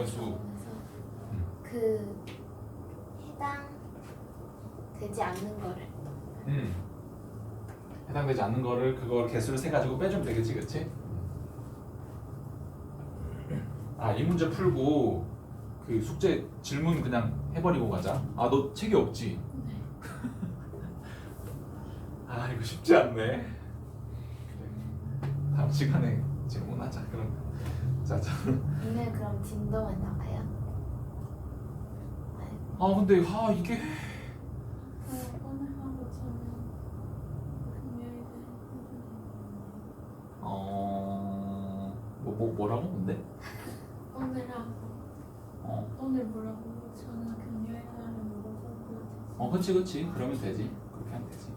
수. 그 해당되지 않는 거를 해당되지 않는 거를 그걸 개수를 세 가지고 빼주면 되겠지, 그렇지? 아, 이 문제 풀고 그 숙제 질문 그냥 해버리고 가자. 아, 너 책이 없지? 네. 아, 이거 쉽지 않네. 그래. 다음 시간에 질문하자. 그럼 자. 오늘 그럼 진도만 나가요? 아, 근데 이게 오늘 하고 저는 금요일에 뭐라고 근데? 오늘 하고 오늘 뭐라고 저는 금요일 날에 뭐라고 그치. 그러면 되지. 그렇게 하면 되지.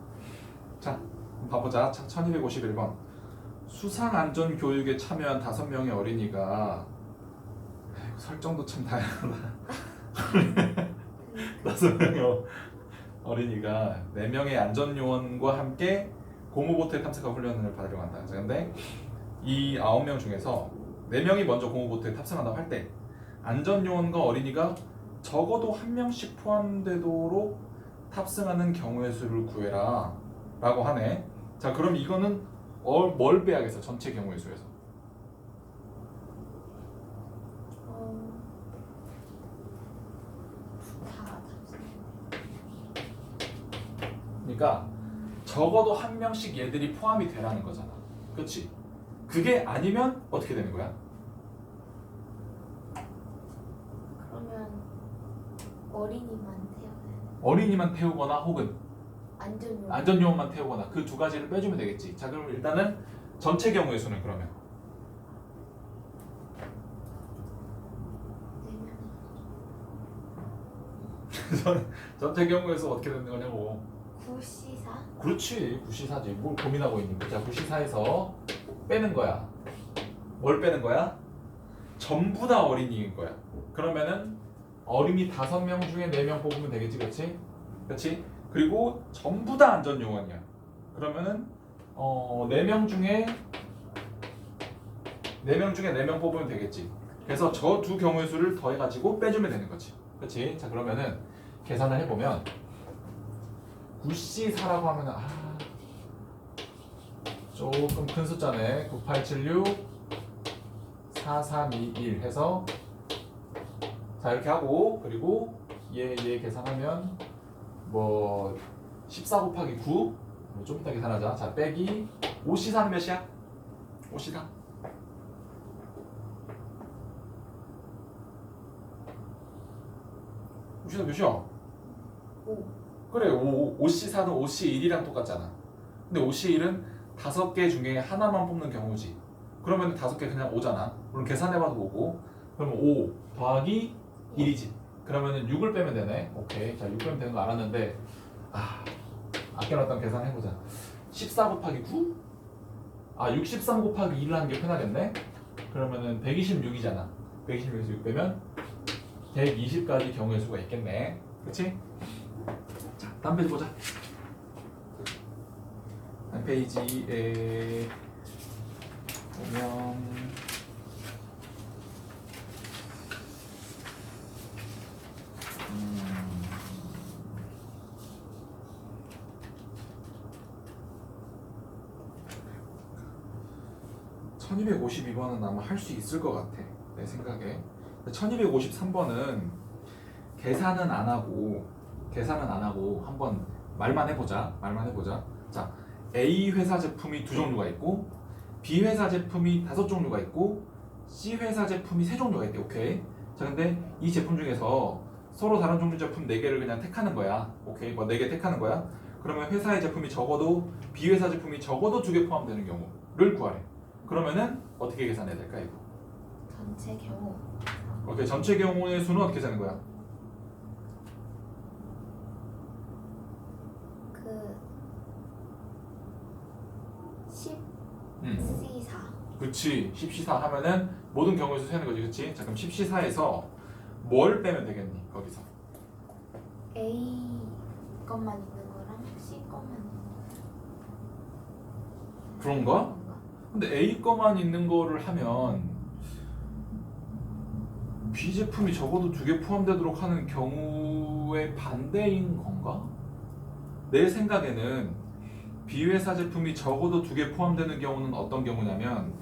자, 그럼 가보자. 1251번. 수상안전교육에 참여한 5명의 어린이가 설정도 참 다양하다. 5명의 어린이가 4명의 안전요원과 함께 고무보트에 탑승한 훈련을 받으려고 한다. 그런데 이 9명 중에서 4명이 먼저 고무보트에 탑승한다고 할 때 안전요원과 어린이가 적어도 1명씩 포함되도록 탑승하는 경우의 수를 구해라 라고 하네. 자, 그럼 이거는 뭘 빼야겠어? 전체 경우의 수에서. 그러니까 적어도 1명씩 얘들이 포함이 되라는 거잖아. 그렇지? 그게 아니면 어떻게 되는 거야? 그러면 어린이만 태워요? 어린이만 태우거나 혹은 안전요원? 안전요원만 태우거나 그 두 가지를 빼주면 되겠지. 자, 그럼 일단은 전체 경우의 수는 그러면 4명? 전체 경우의 수 어떻게 되는 거냐고. 9시사? 그렇지, 9시사지. 뭘 고민하고 있는 거야. 자, 9시사에서 빼는 거야. 뭘 빼는 거야? 전부 다 어린이인 거야. 그러면은 어린이 5명 중에 4명 뽑으면 되겠지, 그렇지? 그렇지? 그리고 전부 다 안전요원이야. 그러면은 4명 중에 4명 뽑으면 되겠지. 그래서 저 두 경우의 수를 더해가지고 빼주면 되는 거지. 그렇지? 자, 그러면은 계산을 해보면 9C4라고 하면은 조금 큰 숫자네. 9876 4321 해서 자, 이렇게 하고, 그리고 얘 계산하면 뭐 14 곱하기 9 좀 이따 계산하자. 자, 빼기 5C4는 몇이야? 5C4 5C4 몇이야? 5. 그래, 5C4는 5C1이랑 똑같잖아. 근데 5C1은 5개 중에 하나만 뽑는 경우지. 그러면 5개 그냥 5잖아. 물론 계산해봐도 5고. 그러면 5 더하기 1이지. 그러면은 6을 빼면 되네. 오케이. 자, 6 빼면 되는 거 알았는데, 아껴놨던 계산 해보자. 14 곱하기 9? 63 곱하기 1을 하는 게 편하겠네? 그러면은 126이잖아. 126에서 6 빼면 120까지 경우의 수가 있겠네. 그치? 자, 다음 페이지 보자. 다음 페이지에 보면 1252번은 아마 할 수 있을 것 같아. 내 생각에. 1253번은 계산은 안 하고 한번 말만 해보자. 자, A 회사 제품이 2종류가 있고 B 회사 제품이 5종류가 있고 C 회사 제품이 3종류가 있대. 오케이. 자, 근데 이 제품 중에서 서로 다른 종류 제품 4개를 그냥 택하는 거야. 오케이. 뭐 4개 택하는 거야. 그러면 회사의 제품이 적어도 B 회사 제품이 적어도 2개 포함되는 경우를 구하래. 그러면은 어떻게 계산해야 될까 이거? 전체 경우. 오케이. 전체 경우의 수는 어떻게 되는 거야? 그 10C4. 그치. 10C4 하면은 모든 경우의 수 세는 거지. 그치? 자, 그럼 10C4에서 뭘 빼면 되겠니? 거기서 A 것만 있는 거랑 C 것만 있는 그런가? 근데 A 거만 있는 거를 하면 B 제품이 적어도 2개 포함되도록 하는 경우의 반대인 건가? 내 생각에는 B 회사 제품이 적어도 2개 포함되는 경우는 어떤 경우냐면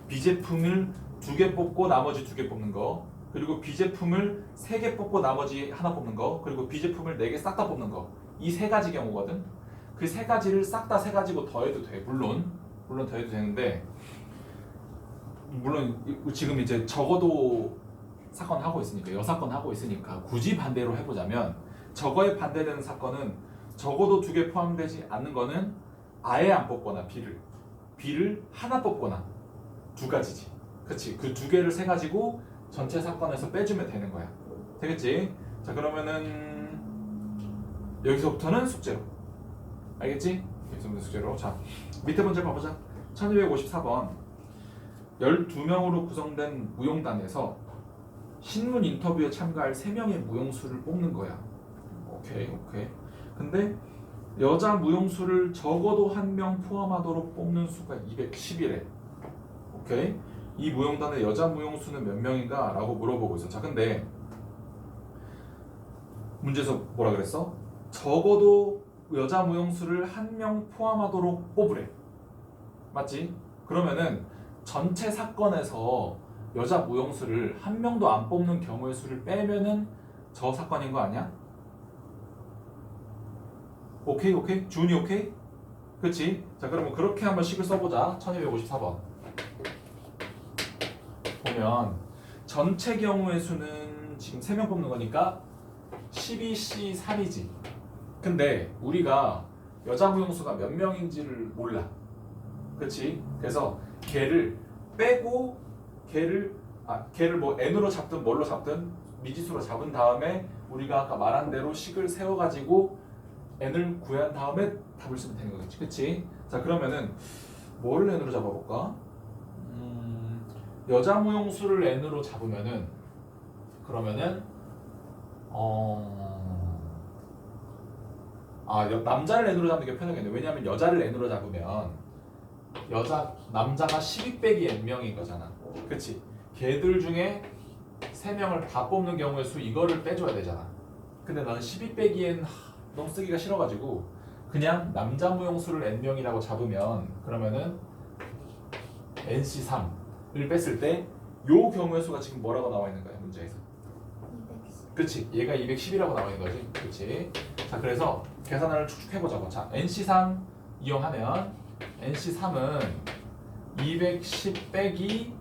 B 제품을 2개 뽑고 나머지 2개 뽑는 거, 그리고 B 제품을 3개 뽑고 나머지 하나 뽑는 거, 그리고 B 제품을 4개 싹 다 뽑는 거. 이 3가지 경우거든. 그 3가지를 싹 다 3가지고 더해도 돼. 물론 더해도 되는데, 물론 지금 이제 적어도 사건 하고 있으니까, 여사건 하고 있으니까 굳이 반대로 해보자면, 저거에 반대되는 사건은 적어도 2개 포함되지 않는 거는 아예 안 뽑거나 B를 하나 뽑거나 2가지지. 그치? 그 2개를 세 가지고 전체 사건에서 빼주면 되는 거야. 되겠지? 자, 그러면은 여기서부터는 숙제로. 알겠지? 여기서부터 숙제로. 자, 밑에 문제 봐보자. 1254번. 12명으로 구성된 무용단에서 신문 인터뷰에 참가할 3명의 무용수를 뽑는 거야. 오케이. 근데 여자 무용수를 적어도 1명 포함하도록 뽑는 수가 210이래. 오케이? 이 무용단의 여자 무용수는 몇 명인가? 라고 물어보고 있어. 자, 근데 문제에서 뭐라 그랬어? 적어도 여자 무용수를 1명 포함하도록 뽑으래. 맞지? 그러면은 전체 사건에서 여자 무용수를 1명도 안 뽑는 경우의 수를 빼면은 저 사건인 거 아니야? 오케이? 준이 오케이? 그치? 자, 그러면 그렇게 한번 식을 써보자. 1254번 보면 전체 경우의 수는 지금 3명 뽑는 거니까 12C3이지. 근데 우리가 여자 무용수가 몇 명인지를 몰라. 그치? 그래서 걔를 빼고 걔를 뭐 n으로 잡든 뭘로 잡든 미지수로 잡은 다음에 우리가 아까 말한 대로 식을 세워가지고 n을 구한 다음에 답을 쓰면 되는 거겠지. 그치? 자, 그러면은 뭐를 n으로 잡아볼까? 여자 무용수를 n으로 잡으면은 그러면은 남자를 n으로 잡는 게 편하겠네. 왜냐면 여자를 n으로 잡으면 남자가 12 빼기 n명인 거잖아. 그치? 걔들 중에 3명을 다 뽑는 경우의 수 이거를 빼줘야 되잖아. 근데 나는 12 빼기 n 너무 쓰기가 싫어가지고 그냥 남자 무용수를 n명이라고 잡으면 그러면은 nc3을 뺐을 때 요 경우의 수가 지금 뭐라고 나와 있는 거야 문제에서? 210. 그치? 얘가 210이라고 나와 있는 거지. 그치? 자, 그래서 계산을 축축해보자고. 자, nc3 이용하면 nc3은 210 빼기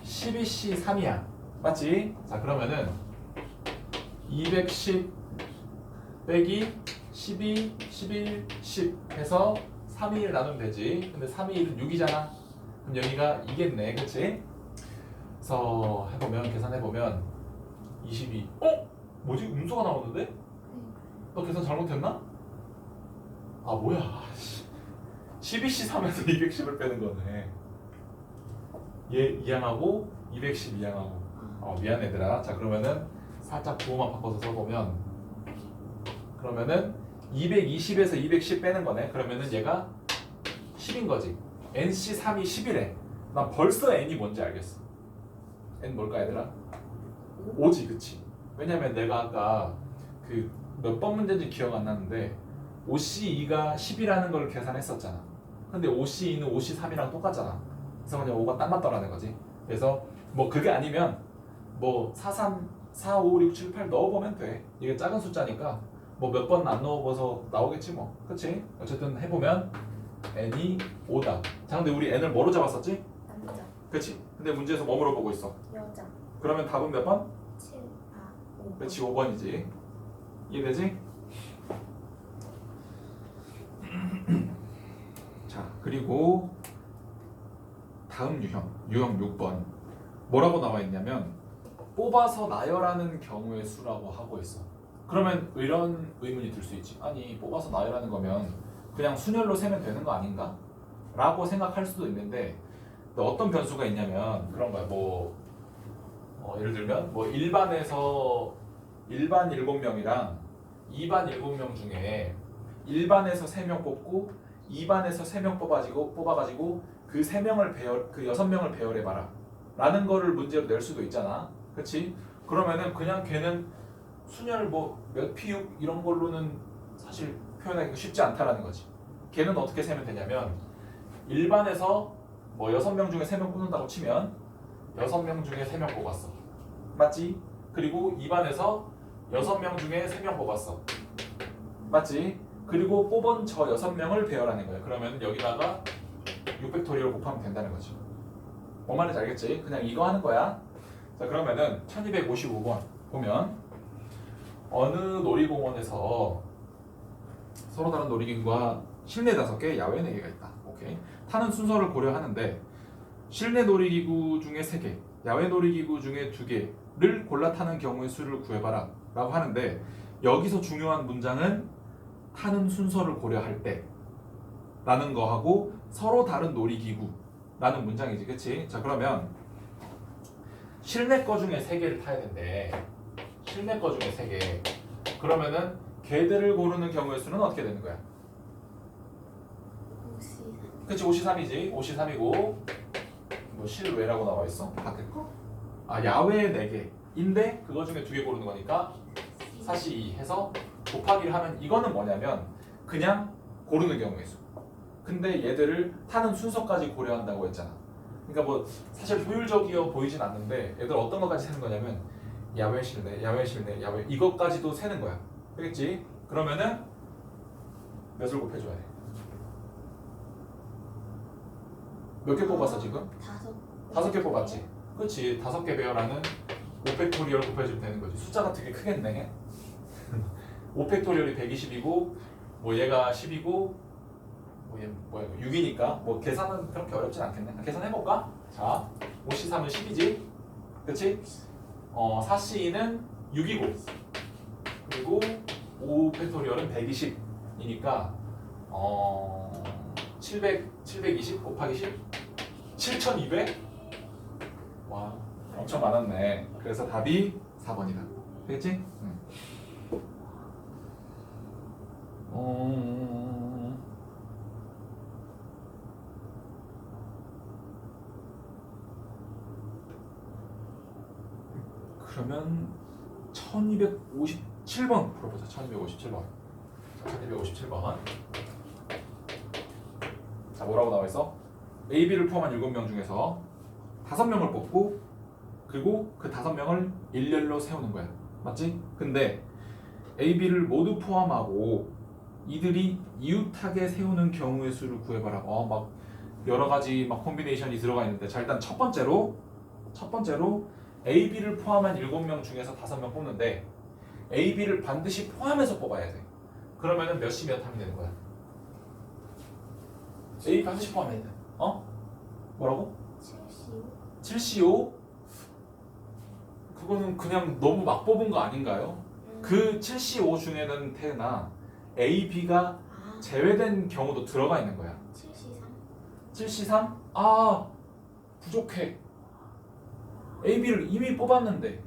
12c3이야. 맞지? 자, 그러면은 210 빼기 12, 11, 10 해서 3이 1 나누면 되지. 근데 3이 1은 6이잖아. 그럼 여기가 2겠네. 그치? 그래서 계산해보면 22. 뭐지? 음수가 나오는데? 너 계산 잘못했나? 아, 뭐야. 12C3에서 210을 빼는 거네. 얘 이항하고 210 이항하고. 미안 얘들아. 자, 그러면은 살짝 부호만 바꿔서 써보면 그러면은 220에서 210 빼는 거네. 그러면은 얘가 10인 거지. NC3이 10이래. 난 벌써 N이 뭔지 알겠어. N 뭘까 얘들아? 5지, 그치? 왜냐면 내가 아까 그 몇 번 문제인지 기억 안 나는데 OC2가 10이라는 걸 계산했었잖아. 근데 OC2는 OC3이랑 똑같잖아. 그래서 그냥 5가 딱 맞더라는 거지. 그래서 뭐 그게 아니면 뭐 4, 3, 4, 5, 6, 7, 8 넣어보면 돼. 이게 작은 숫자니까 뭐 몇 번 안 넣어봐서 나오겠지 뭐. 그치? 어쨌든 해보면 n이 5다. 자, 근데 우리 n을 뭐로 잡았었지? 남자. 그치? 근데 문제에서 뭐 물어보고 있어? 여자. 그러면 답은 몇 번? 7, 5. 그치, 5번이지. 이해되지? 자, 그리고 다음 유형 6번 뭐라고 나와 있냐면 뽑아서 나열하는 경우의 수라고 하고 있어. 그러면 이런 의문이 들 수 있지. 아니, 뽑아서 나열하는 거면 그냥 순열로 세면 되는 거 아닌가? 라고 생각할 수도 있는데 어떤 변수가 있냐면 그런 거야. 예를 들면 일반 7명이랑 2반 7명 중에 1반에서 3명 뽑고 2반에서 3명 뽑아가지고 그 6명을 배열해봐라 라는 거를 문제로 낼 수도 있잖아. 그렇지? 그러면은 그냥 걔는 순열 뭐 몇 피육 이런 걸로는 사실 표현하기가 쉽지 않다라는 거지. 걔는 어떻게 세면 되냐면 일반에서 뭐 6명 중에 3명 뽑는다고 치면 6명 중에 3명 뽑았어. 맞지? 그리고 2반에서 6명 중에 3명 뽑았어. 맞지? 그리고 뽑은 저 6명을 배열하는 거야. 그러면 여기다가 6팩토리얼 곱하면 된다는 거지. 뭔 말인지 알겠지? 그냥 이거 하는 거야. 자, 그러면은 1255번 보면 어느 놀이공원에서 서로 다른 놀이기구가 실내 5개, 야외 4개가 있다. 오케이. 타는 순서를 고려하는데 실내 놀이기구 중에 3개, 야외 놀이기구 중에 2개를 골라 타는 경우의 수를 구해봐라 라고 하는데 여기서 중요한 문장은 타는 순서를 고려할 때 라는 거하고 서로 다른 놀이기구 라는 문장이지. 그치? 자, 그러면 실내 거 중에 3개를 타야 된대. 실내 거 중에 3개. 그러면은 걔들을 고르는 경우의 수는 어떻게 되는 거야? 53. 그치? 53이지. 53이고 뭐 실외라고 나와 있어? 밖에 거? 아, 야외 4개인데 그거 중에 2개 고르는 거니까 42 해서 곱하기를 하면 이거는 뭐냐면 그냥 고르는 경우의 수. 근데 얘들을 타는 순서까지 고려한다고 했잖아. 그러니까 뭐 사실 효율적이어 보이진 않는데 얘들 어떤 것까지 세는 거냐면 야외 실내, 야외 실내, 야외 이것까지도 세는 거야. 알겠지? 그러면은 몇을 곱해줘야 돼? 몇 개 뽑았어 지금? 5개 뽑았지? 그렇지. 5개 배열하는 5팩토리얼 곱해주면 되는 거지. 숫자가 되게 크겠네. 5팩토리얼이 120이고 뭐 얘가 10이고 뭐 얘 뭐야 6이니까 뭐 계산은 그렇게 어렵진 않겠네. 계산해볼까? 자, 5C3은 10이지? 그치? 4C2는 6이고 그리고 5팩토리얼은 120이니까 720 곱하기 10? 7200? 와, 엄청 많았네. 그래서 답이 4번이다. 되겠지? 응. 그러면 1257번 풀어보자. 1257번. 자, 1257번. 자, 뭐라고 나와 있어? A, B를 포함한 7명 중에서 5명을 뽑고 그리고 그 5명을 일렬로 세우는 거야. 맞지? 근데 A, B를 모두 포함하고 이들이 이웃하게 세우는 경우의 수를 구해봐라. 막 여러 가지 막 콤비네이션이 들어가 있는데 자, 일단 첫 번째로 A, B를 포함한 7명 중에서 5명 뽑는데 A, B를 반드시 포함해서 뽑아야 돼. 그러면은 몇 시 몇 하면 되는 거야? A 반드시 포함해야 돼. 뭐라고? 7CO? 그거는 그냥 너무 막 뽑은 거 아닌가요? 그 7CO 중에는 태나 A, B가 제외된 경우도 들어가 있는 거야. 7C3? 아, 부족해. A, B를 이미 뽑았는데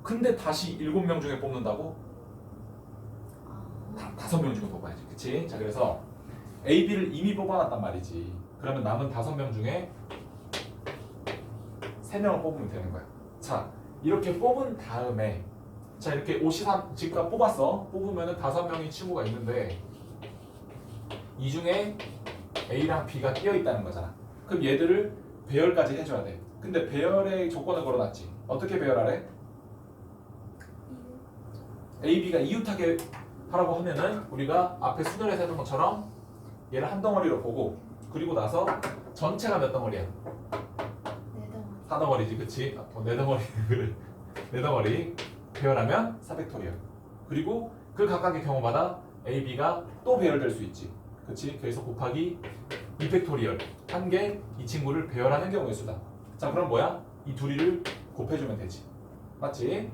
근데 다시 7명 중에 뽑는다고? 5명 중에 뽑아야지. 그치? 자, 그래서 A, B를 이미 뽑아놨단 말이지. 그러면 남은 5명 중에 3명을 뽑으면 되는 거야. 자, 이렇게 뽑은 다음에 자, 이렇게 53 지금 뽑았어. 뽑으면은 5명의 친구가 있는데 이 중에 A랑 B가 끼어 있다는 거잖아. 그럼 얘들을 배열까지 해줘야 돼. 근데 배열의 조건을 걸어놨지. 어떻게 배열하래? A, B가 이웃하게 하라고 하면은 우리가 앞에 수열에서 했던 것처럼 얘를 한 덩어리로 보고 그리고 나서 전체가 몇 덩어리야? 4덩어리지, 그치? 4덩어리 네 덩어리 배열하면 4팩토리얼. 그리고 그 각각의 경우마다 A, B가 또 배열될 수 있지. 그치? 그래서 곱하기 2팩토리얼 한 개 이 친구를 배열하는 경우의 수다. 자, 그럼 뭐야? 이 둘이를 곱해주면 되지. 맞지?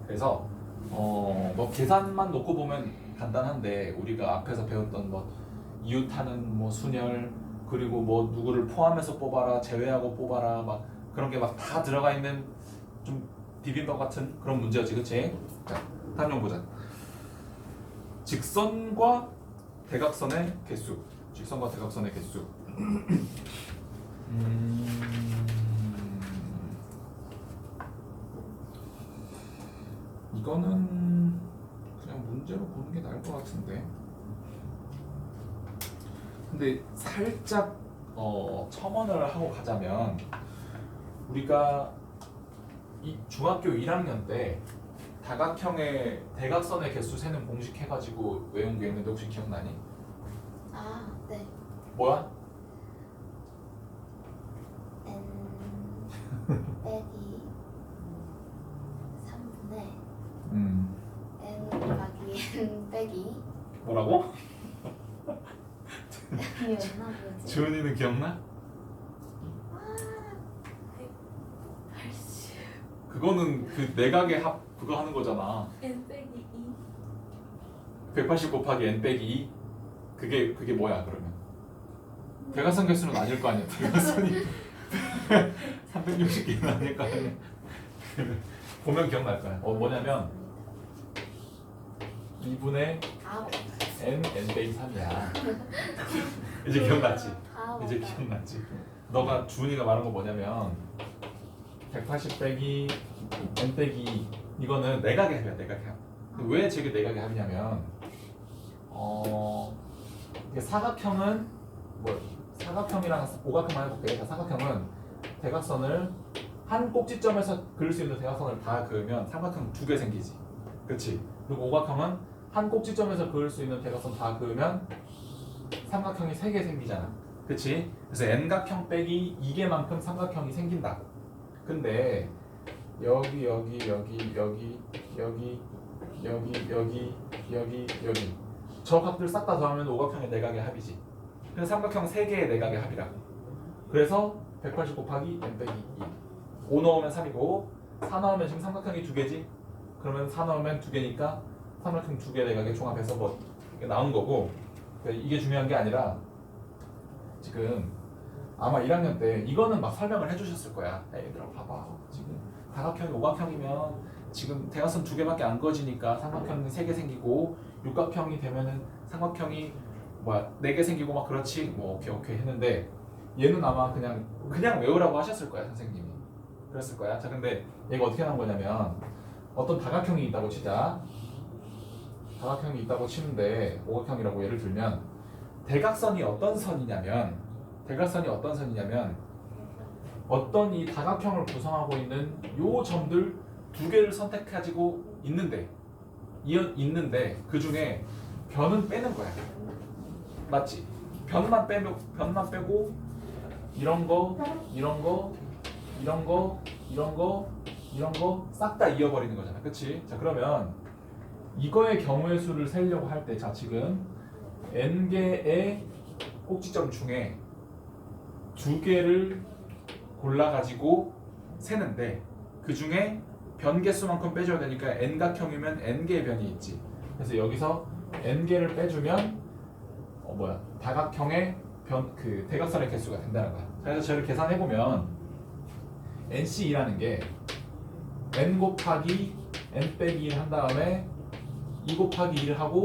그래서 뭐 계산만 놓고 보면 간단한데 우리가 앞에서 배웠던 뭐 이웃하는 뭐 순열 그리고 뭐 누구를 포함해서 뽑아라 제외하고 뽑아라 막 그런 게 막 다 들어가 있는 좀 비빔밥 같은 그런 문제였지. 그치? 자, 다음 용 보자. 직선과 대각선의 개수. 직선과 대각선의 개수. 이거는 그냥 문제로 보는 게 나을 것 같은데. 근데 살짝 첨언을 하고 가자면 우리가 이 중학교 1학년 때 다각형의 대각선의 개수 세는 공식 해가지고 외운 게 있는데 혹시 기억나니? 아, 네. 뭐야? n 빼기 3분의 n 곱하기 n 빼기 뭐라고? n이었나 뭐지? 주은이는 기억나? 80 그거는 그 내각의 합 그거 하는 거잖아. n 빼기 2 180 곱하기 n 빼기 2. 그게 뭐야 그러면? 대각선 개수는 아닐 거 아니야. 대각선이 360개는 아닐 거 아니야. 보면 기억날 거야. 뭐냐면 2분의 아, n 빼기 3이야. 이제 기억났지? 이제 맞다. 기억났지? 너가 주은이가 말한 거 뭐냐면 180 빼기 n 빼기 2 이거는 내각의 합이야. 내각의 합. 왜 저게 내각의 합이냐면 이게 사각형은 사각형이랑 오각형만 해볼게. 사각형은 대각선을 한 꼭지점에서 그릴 수 있는 대각선을 다 그으면 삼각형 2개 생기지. 그렇지? 그리고 오각형은 한 꼭지점에서 그을 수 있는 대각선 다 그으면 삼각형이 3개 생기잖아. 그렇지? 그래서 n각형 빼기 2개만큼 삼각형이 생긴다고. 근데 여기 저 값들 싹 다 더하면 오각형의 내각의 합이지. 그래서 삼각형 3개의 내각의 합이라고. 그래서 180 곱하기 n 빼기 2. 5 넣으면 3이고 4 넣으면 지금 삼각형이 2개지. 그러면 4 넣으면 2개니까 삼각형 2개 내각의 종합해서 뭐 이게 나온 거고. 그러니까 이게 중요한 게 아니라 지금 아마 1학년 때 이거는 막 설명을 해주셨을 거야. 야, 얘들아 봐봐. 지금 다각형이 오각형이면 지금 대각선 2개밖에 안 그어지니까 삼각형이 3개 생기고 육각형이 되면은 삼각형이 4개 생기고 막 그렇지. 뭐 오케이 했는데 얘는 아마 그냥 외우라고 하셨을 거야 선생님이. 그랬을 거야. 자 근데 얘가 어떻게 나온 거냐면 어떤 다각형이 있다고 치자. 다각형이 있다고 치는데 오각형이라고 예를 들면 대각선이 어떤 선이냐면 어떤 이 다각형을 구성하고 있는 요 점들 2개를 선택가지고 있는데 그 중에 변은 빼는 거야. 맞지? 변만 빼고 이런 거 싹 다 이어버리는 거잖아. 그치? 자 그러면 이거의 경우의 수를 세려고 할 때 자 지금 n개의 꼭지점 중에 2개를 골라가지고 세는데 그 중에 변 개수만큼 빼줘야 되니까 n각형이면 n개의 변이 있지. 그래서 여기서 n개를 빼주면 다각형의 그 대각선의 개수가 된다는 거야. 그래서 저를 계산해 보면 NC2라는 게 n 곱하기 n 빼기 1 한 다음에 2 곱하기 1 하고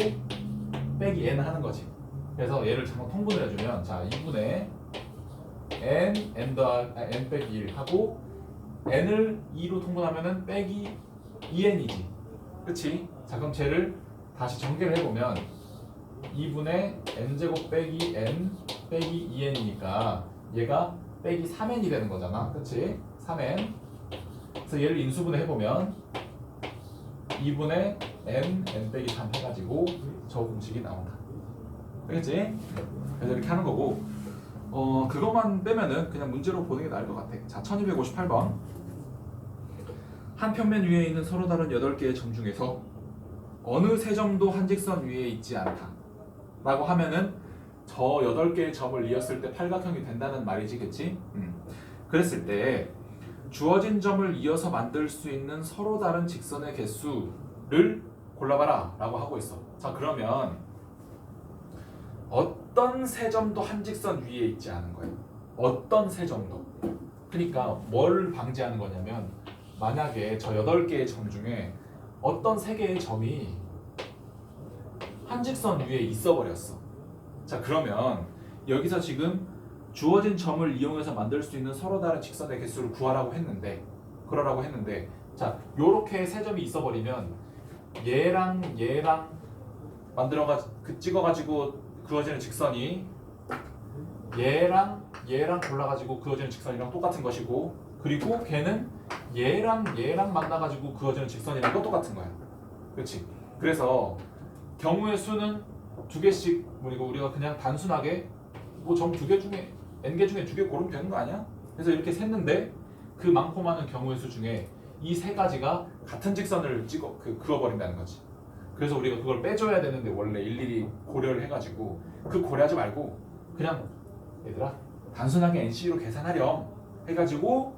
빼기 n 하는 거지. 그래서 얘를 잠깐 통분을 해주면 자 2분의 n 빼기 1 하고 n을 2로 통분하면은 빼기 2n이지. 그치? 자 그럼 쟤를 다시 전개를 해보면 2분의 n제곱 빼기 n 빼기 2n이니까 얘가 빼기 3n이 되는 거잖아. 그치? 3n. 그래서 얘를 인수분해 해보면 2분의 n 빼기 3 해가지고 저 공식이 나온다. 알겠지? 그래서 이렇게 하는 거고 그것만 빼면은 그냥 문제로 보는 게 나을 것 같아. 자 1258번 한 평면 위에 있는 서로 다른 8개의 점 중에서 어느 세 점도 한 직선 위에 있지 않다 라고 하면은 저 8개의 점을 이었을 때 팔각형이 된다는 말이지. 그치? 그랬을 때 주어진 점을 이어서 만들 수 있는 서로 다른 직선의 개수를 골라봐라 라고 하고 있어. 자 그러면 어떤 세 점도 한 직선 위에 있지 않은 거예요. 어떤 세 점도. 그러니까 뭘 방지하는 거냐면 만약에 저 8개의 점 중에 어떤 3개의 점이 한 직선 위에 있어 버렸어. 자 그러면 여기서 지금 주어진 점을 이용해서 만들 수 있는 서로 다른 직선의 개수를 구하라고 했는데 자 요렇게 세 점이 있어 버리면 얘랑 만들어가 찍어가지고 그어지는 직선이 얘랑 골라가지고 그어지는 직선이랑 똑같은 것이고, 그리고 걔는 얘랑 만나가지고 그어지는 직선이랑 또 똑같은 거야. 그렇지? 그래서 경우의 수는 두 개씩, 그리고 우리가 그냥 단순하게 뭐 점 두 개 중에 n 개 중에 두 개 고르면 되는 거 아니야? 그래서 이렇게 셌는데 그 많고 많은 경우의 수 중에 이 세 가지가 같은 직선을 그어버린다는 거지. 그래서 우리가 그걸 빼줘야 되는데 원래 일일이 고려를 해가지고 그 고려하지 말고 그냥 얘들아 단순하게 NC로 계산하렴 해가지고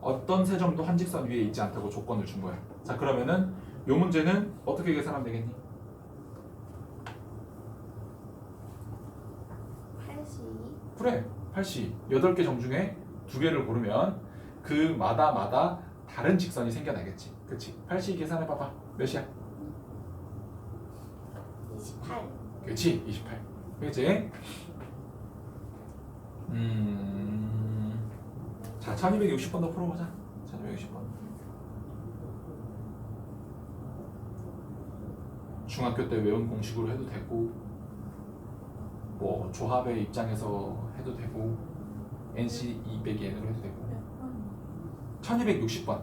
어떤 세 점도 한 직선 위에 있지 않다고 조건을 준 거야. 자, 그러면은 요 문제는 어떻게 계산하면 되겠니? 82. 그래, 8시 8개 점 중에 두 개를 고르면 그마다 다른 직선이 생겨나겠지. 그치? 8시 계산해봐봐. 몇이야? 28. 그치? 28. 그치? 자, 1260번도 풀어보자. 1260번. 중학교 때 외운 공식으로 해도 되고, 뭐 조합의 입장에서 해도 되고, NC 200N으로 해도 되고. 1260번.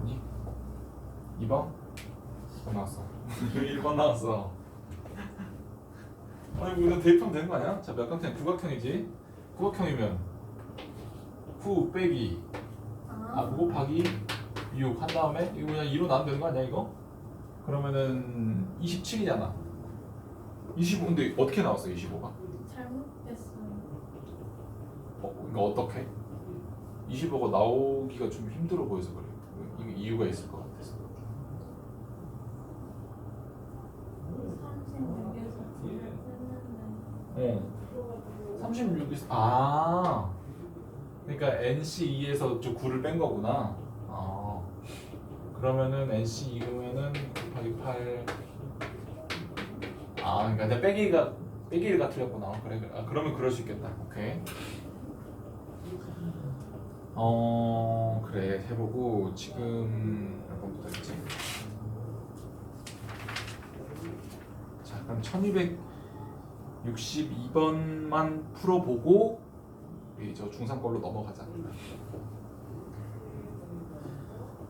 됐니? 2번? 2번 나왔어. 1번 나왔어. 아니 이거 대입하면 되는 거 아니야? 자, 몇 각형? 구각형이지? 구각형이면 9 빼기 아, 9 곱하기 6 한 다음에 이거 그냥 2로 나누면 되는 거 아니야 이거? 그러면은 27이잖아. 25. 근데 어떻게 나왔어 25가? 잘못됐어요. 이거 어떻게? 25가 나오기가 좀 힘들어 보여서 그래. 이거 이유가 있을 것 같아서. 36에서 했는데 36에서 그러니까 NC2에서 저 9를 뺀 거구나. 그러면은 NC2면은 곱하기 8. 그러니까 내 빼기가 틀렸구나. 그래. 그러면 그럴 수 있겠다. 오케이. 그래. 해보고 지금 몇 번부터 했지? 자, 그럼 1262번만 풀어보고 우리 저 중3 걸로 넘어가자.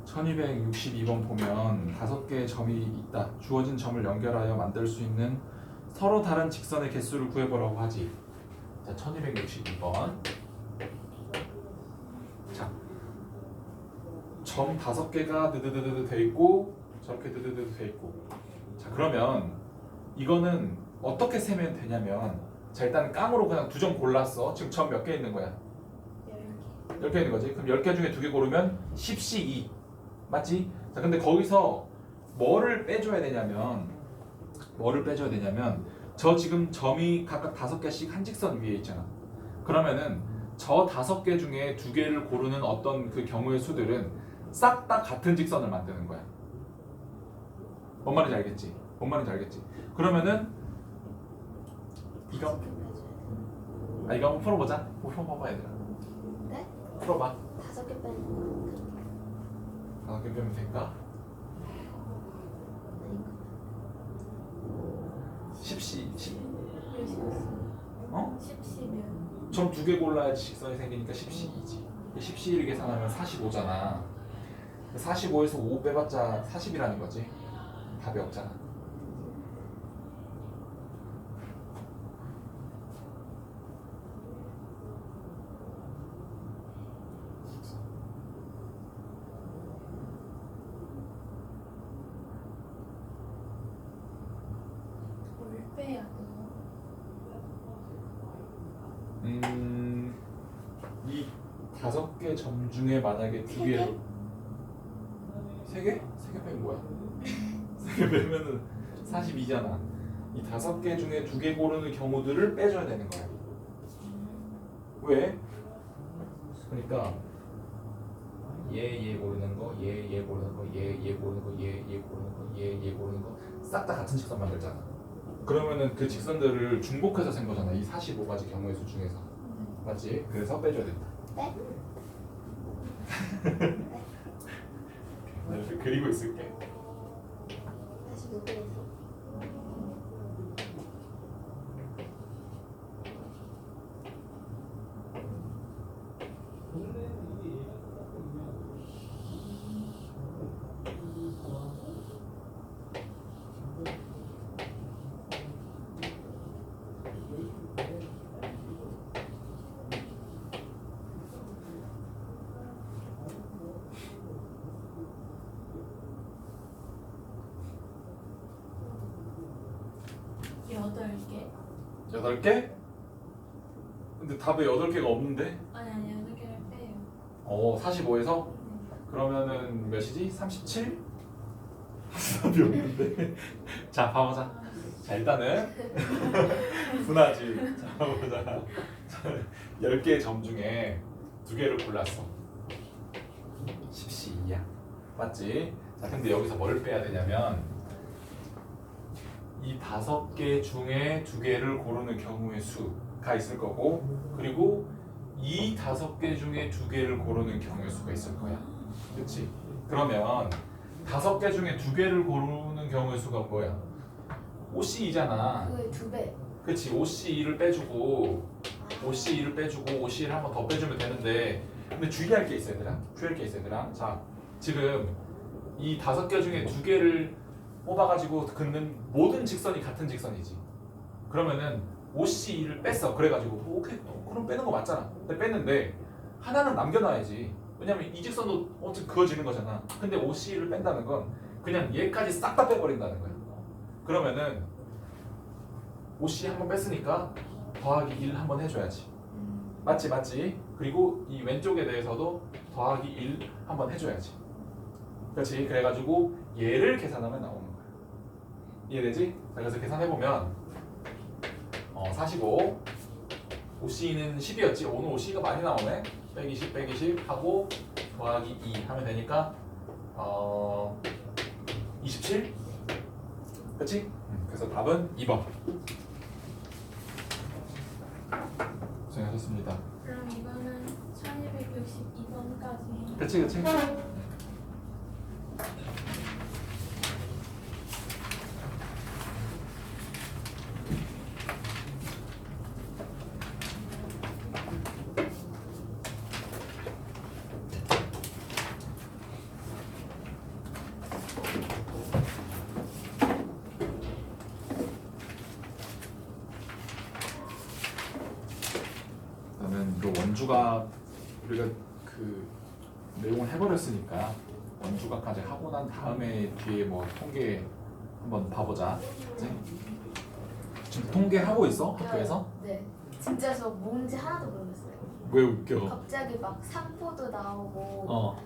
1262번 보면 5개의 점이 있다. 주어진 점을 연결하여 만들 수 있는 서로 다른 직선의 개수를 구해보라고 하지. 자, 1262번. 자, 점 5개가 드드드드 돼 있고 저렇게 드드드 돼 있고. 자, 그러면 이거는 어떻게 세면 되냐면, 자, 일단 깡으로 그냥 두 점 골랐어. 지금 점 몇 개 있는 거야? 10개 있는 거지. 그럼 10개 중에 2개 고르면 10C2 맞지? 자, 근데 거기서 뭐를 빼줘야 되냐면 저 지금 점이 각각 5개씩 한 직선 위에 있잖아. 그러면은 저 5개 중에 2개를 고르는 어떤 그 경우의 수들은 싹 다 같은 직선을 만드는 거야. 뭔 말인지 알겠지? 그러면은 이거 한번 풀어보자. 풀어봐봐 얘들아. 네? 풀어봐. 5개 빼는 5개 빼면 될까? 10C 10 어? 10시면 점 2개 골라야지 직선이 생기니까 10C2지. 10C를 계산하면 45잖아. 45에서 5 빼봤자 40이라는 거지. 답이 없잖아. 이 5개 점 중에 만약에 두 개를 3개? 3개 빼면 뭐야? 3개 빼면은 42잖아. 이 5개 중에 2개 고르는 경우들을 빼줘야 되는 거야. 왜? 그러니까 얘 고르는 거, 얘 고르는 거, 얘 고르는 거, 얘 고르는 거, 얘 고르는 거 싹 다 같은 직선 만들잖아. 그러면은 그 직선들을 중복해서 센 거잖아. 이 45가지 경우의 수 중에서. 맞지? 그래서 빼줘야 된다. 네? 나 이렇게 그리고 있을게. 다시 누구였어? 여덟 개? 8개? 근데 답에 8개가 없는데? 아니 여덟 개를 빼요. 45에서? 그러면은 몇이지? 37? 답이 없는데. 자, 봐보자. 자, 일단은 분하지. 자, 보자. 10개의 점 중에 2개를 골랐어. 10시 2야. 맞지? 자, 근데 여기서 뭘 빼야 되냐면 이 5개 중에 2개를 고르는 경우의 수가 있을 거고, 그리고 이 5개 중에 2개를 고르는 경우의 수가 있을 거야. 그렇지? 그러면 5개 중에 2개를 고르는 경우의 수가 뭐야? OC2잖아. 그거의 2배. 그렇지? OC2를 빼주고 OC2를 빼주고 OC1을 한 번 더 빼주면 되는데, 근데 주의할 게 있어 얘들아. 주의할 게 있어 얘들아. 자, 지금 이 5개 중에 2개를 뽑아가지고 긋는 모든 직선이 같은 직선이지. 그러면은 OC2를 뺐어. 그래가지고 오케이, 그럼 빼는 거 맞잖아. 근데 뺐는데 하나는 남겨놔야지. 왜냐면 이 직선도 어차피 그어지는 거잖아. 근데 OC2를 뺀다는 건 그냥 얘까지 싹 다 빼버린다는 거야. 그러면은 OC 한 번 뺐으니까 더하기 1 한 번 해줘야지. 맞지 맞지. 그리고 이 왼쪽에 대해서도 더하기 1 한 번 해줘야지. 그렇지. 그래가지고 얘를 계산하면 나오는 거야. 이해되지? 자, 그래서 계산해보면 45 OC는 10이었지. 오늘 OC가 많이 나오네. 빼기 10 빼기 10 하고 더하기 2 하면 되니까 27? 그치? 그래서 답은 2번. 고생하셨습니다. 그럼 이거는 1262번까지. 그치 그치? 그러면 이 원주각 우리가 그 내용을 해버렸으니까 원주각까지 하고 난 다음에 뒤에 뭐 통계 한번 봐보자. 그치? 지금 통계 하고 있어? 학교에서? 네. 진짜 저 뭔지 하나도 모르겠어요. 왜 웃겨? 갑자기 막 산포도 나오고 어.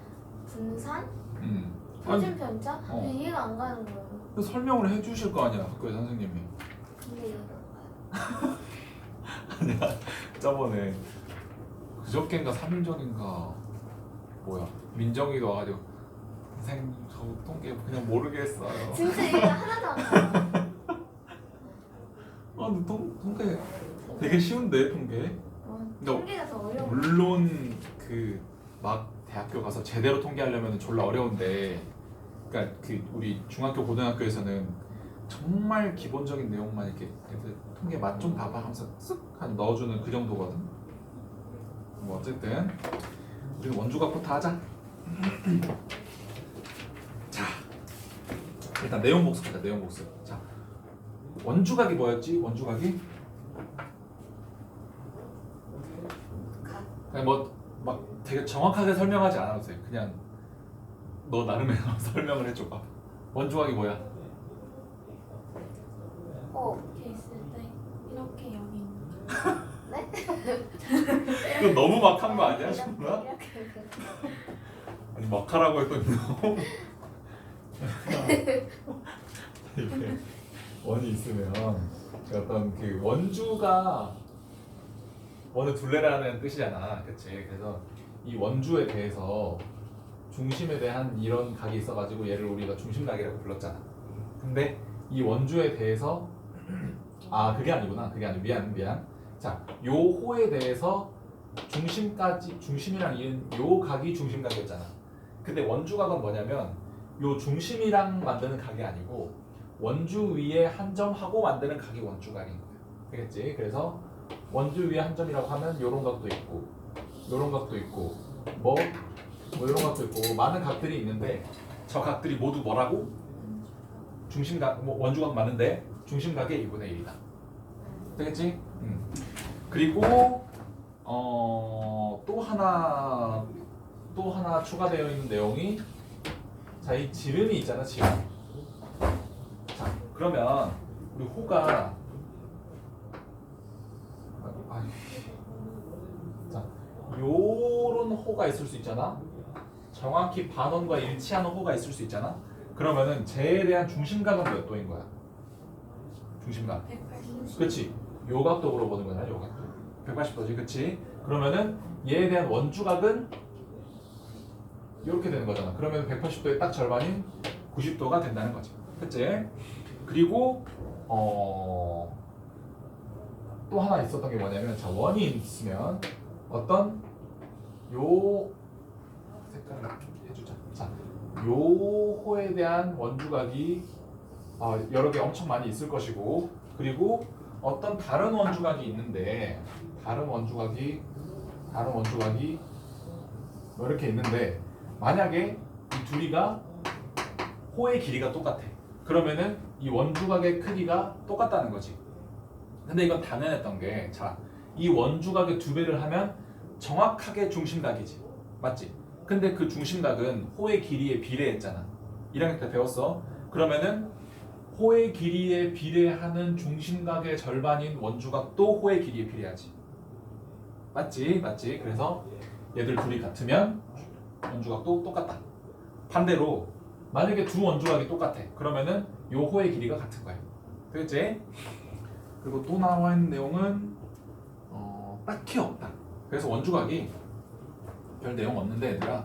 분산? 아니, 표준 편차? 어. 이해가 안 가는 거예요. 설명을 해주실 거 아니야 학교에 선생님이. 근데 이해가 안 가요. 아니야 저번에 그저께인가 3일 전인가 뭐야 민정이도 와가지고 선생님 저 통계 그냥 모르겠어요. 진짜 이해가 하나도 안 가요. 아 근데 통계 되게 쉬운데 통계. 통계가 더 어려워. 물론 그 막 대학교 가서 제대로 통계하려면 졸라 어려운데, 그러니까 그 우리 중학교 고등학교에서는 정말 기본적인 내용만 이렇게 애들 통계 맛 좀 봐봐 하면서 쓱 한 넣어주는 그 정도거든. 뭐 어쨌든 우리는 원주각부터 하자. 자 일단 내용 복습하자. 내용 복습. 자 원주각이 뭐였지? 원주각이 그냥 뭐 막 되게 정확하게 설명하지 않아도 돼. 그냥 너 나름의 설명을 해줘봐. 원주각이 뭐야? 이렇게 있을 때 이렇게 여기 있는 거. 네? 그건 너무 막 한 거 아니야, 정말? 이렇게. 아니 막 하라고 했더니 너무 이게 원이 있으면 어떤 그 원주가 원을 둘레라는 뜻이잖아, 그렇지? 그래서 이 원주에 대해서 중심에 대한 이런 각이 있어가지고 얘를 우리가 중심각이라고 불렀잖아. 근데 이 원주에 대해서 그게 아니구나. 그게 아니고 미안. 자, 요 호에 대해서 중심이랑 이은 요 각이 중심각이었잖아. 근데 원주각은 뭐냐면 요 중심이랑 만드는 각이 아니고 원주 위에 한 점하고 만드는 각이 원주각인 거야. 되겠지? 그래서 원주 위에 한 점이라고 하면 요런 각도 있고 요런 각도 있고 뭐 이런 각도 있고 많은 각들이 있는데 저 각들이 모두 뭐라고? 중심각, 원주각 많은데 중심각의 2분의 1이다. 되겠지? 그리고 또 하나 추가되어 있는 내용이 자, 이 지름이 있잖아, 지름. 자, 그러면 우리 호가 자, 요런 호가 있을 수 있잖아. 정확히 반원과 일치하는 호가 있을 수 있잖아. 그러면은 쟤에 대한 중심각은 몇 도인 거야? 중심각. 180. 그렇지. 요 각도로 보는 거잖아. 요 각도. 180도지. 그렇지. 그러면은 얘에 대한 원주각은 이렇게 되는 거잖아. 그러면 180도의 딱 절반인 90도가 된다는 거지. 그치? 그리고 또 하나 있었던 게 뭐냐면 자, 원이 있으면 어떤 요 색깔을 해주자. 자, 요 호에 대한 원주각이 여러 개 엄청 많이 있을 것이고, 그리고 어떤 다른 원주각이 있는데 다른 원주각이 뭐 이렇게 있는데 만약에 이 둘이가 호의 길이가 똑같아. 그러면은 이 원주각의 크기가 똑같다는 거지. 근데 이건 당연했던 게 자, 이 원주각의 2배를 하면 정확하게 중심각이지. 맞지? 근데 그 중심각은 호의 길이에 비례했잖아. 1학년 때 배웠어. 그러면은 호의 길이에 비례하는 중심각의 절반인 원주각도 호의 길이에 비례하지. 맞지? 맞지? 그래서 얘들 둘이 같으면 원주각도 똑같다. 반대로 만약에 두 원주각이 똑같아. 그러면은 요 호의 길이가 같은 거야. 되겠지? 그리고 또 나와 있는 내용은 딱히 없다. 그래서 원주각이 별 내용 없는데 얘들아